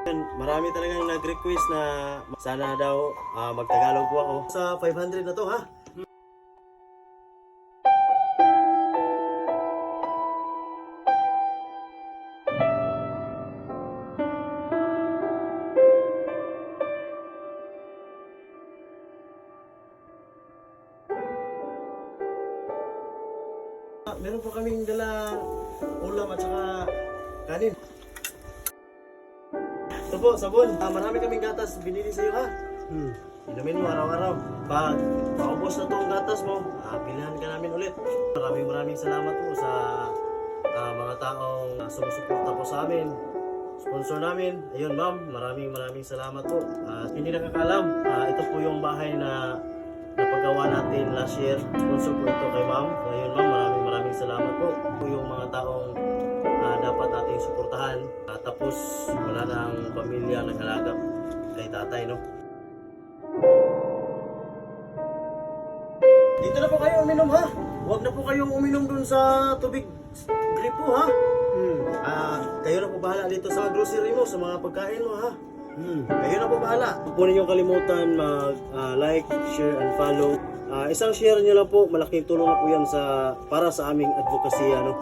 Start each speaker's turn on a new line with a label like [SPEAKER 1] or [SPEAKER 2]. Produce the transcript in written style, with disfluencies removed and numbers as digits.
[SPEAKER 1] Marami talagang nag-request na sana daw mag-Tagalog po ako. Sa 500 na to ha. Meron po kaming dalang ulam at saka kanin. Ito po, sabon. Marami kaming gatas binili sa iyo ha. Inumin mo araw-araw. Pag maubos na itong gatas mo, bilhan ka namin ulit. Maraming salamat po sa mga taong sumusuporta po sa amin. Sponsor namin. Ayun ma'am, maraming salamat po. Hindi nakakalam, ito po yung bahay na napagawa natin last year. Sponsor po ito kay ma'am. Ayun ma'am, maraming salamat po. Po yung mga taong dapat nating suportahan. Tapos wala na ang pamilya nag-alaga kay tatay, no? Dito na po kayo uminom ha. Huwag na po kayong uminom dun sa tubig gripo ha. Kayo na po bahala dito sa grocery mo, sa mga pagkain mo ha. Kayo na po bahala. Huwag po ninyong kalimutan mag-like, share, and follow. Isang share nyo lang po, malaking tulong na po yan para sa aming advocacy, ano.